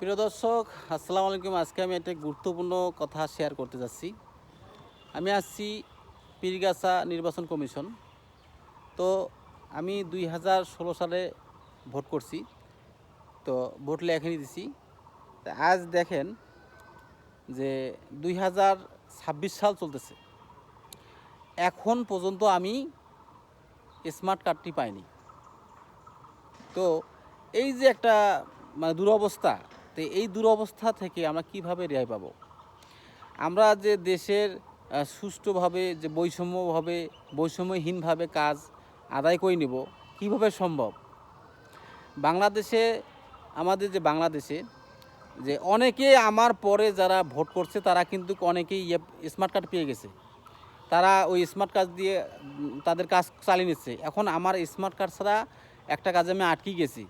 প্রিয় দর্শক, আসসালামু আলাইকুম। আজকে আমি একটা গুরুত্বপূর্ণ কথা শেয়ার করতে যাচ্ছি। আমি আসছি পীরগাছা নির্বাচন কমিশন। তো আমি 2016 সালে ভোট করছি। তো ভোট লেখানি দিছি। তা আজ দেখেন যে 2026 সাল চলতেছে, এখন পর্যন্ত আমি স্মার্ট কার্ডটি পাইনি। তো এই যে একটা দুরবস্থা, তো এই দুরবস্থা থেকে আমরা কিভাবে রেহাই পাবো? আমরা যে দেশের সুষ্ঠুভাবে যে বৈষম্যহীনভাবে কাজ আদায় করে নেব, কীভাবে সম্ভব? বাংলাদেশে, আমাদের যে বাংলাদেশে যে অনেকে আমার পরে যারা ভোট করছে তারা কিন্তু অনেকেই স্মার্ট কার্ড পেয়ে গেছে। তারা ওই স্মার্ট কার্ড দিয়ে তাদের কাজ চালিয়ে নিচ্ছে। এখন আমার স্মার্ট কার্ড ছাড়া একটা কাজে আমি আটকে গেছি।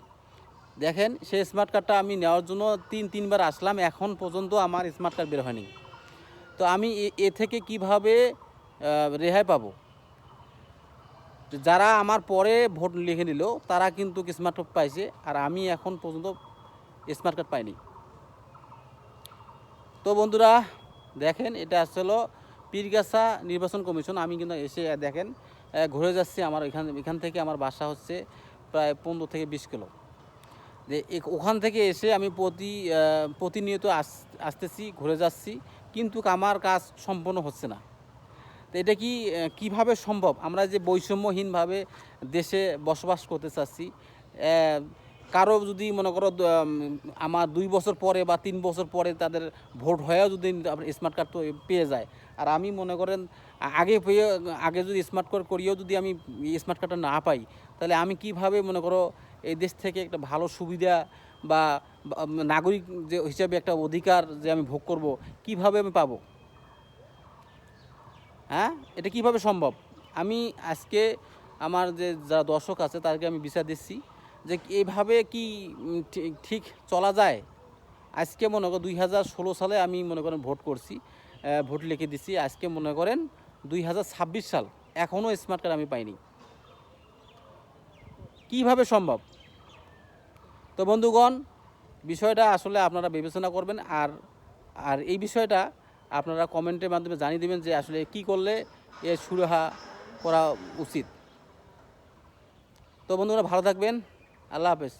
দেখেন, সেই স্মার্ট কার্ডটা আমি নেওয়ার জন্য তিনবার আসলাম, এখন পর্যন্ত আমার স্মার্ট কার্ড বের হয়নি। তো আমি এ থেকে কিভাবে রেহাই পাবো? যারা আমার পরে ভোট লিখে নিল তারা কিন্তু স্মার্ট কার্ড পাইছে, আর আমি এখন পর্যন্ত স্মার্ট কার্ড পাইনি। তো বন্ধুরা দেখেন, এটা আসলে পীরগাছা নির্বাচন কমিশন। আমি কিন্তু এসে দেখেন ঘুরে যাচ্ছি। আমার এখান থেকে আমার বাসা হচ্ছে প্রায় 15 থেকে 20 কিলো। যে ওখান থেকে এসে আমি প্রতিনিয়ত আসতেছি, ঘুরে যাচ্ছি, কিন্তু আমার কাজ সম্পন্ন হচ্ছে না। তো এটা কিভাবে সম্ভব? আমরা যে বৈষম্যহীনভাবে দেশে বসবাস করতে চাচ্ছি, কারো যদি মনে করো আমার 2 বছর পরে বা 3 বছর পরে তাদের ভোট হয়েও যদি স্মার্ট কার্ড তো পেয়ে যায়, আর আমি মনে করেন আগে যদি স্মার্ট কার্ড করিয়েও যদি আমি স্মার্ট কার্ডটা না পাই, তাহলে আমি কিভাবে মনে করো এই দেশ থেকে একটা ভালো সুবিধা বা নাগরিক যে হিসাবে একটা অধিকার যে আমি ভোগ করব, কিভাবে আমি পাবো? হ্যাঁ, এটা কিভাবে সম্ভব? আমি আজকে আমার যে যারা দর্শক আছে তাদেরকে আমি বিচার দিচ্ছি যে এইভাবে কি ঠিক চলা যায়? আজকে মনে করেন 2016 সালে আমি মনে করেন ভোট করছি, ভোট লিখে দিছি। আজকে মনে করেন 2026 সাল, এখনও স্মার্ট কার্ড আমি পাইনি। কিভাবে সম্ভব? তো বন্ধুগণ, বিষয়টা আসলে আপনারা বিবেচনা করবেন, আর এই বিষয়টা আপনারা কমেন্টের মাধ্যমে জানিয়ে দেবেন যে আসলে কি করলে এর সুরাহা করা উচিত। তো বন্ধুরা ভালো থাকবেন। আল্লাহ হাফেজ।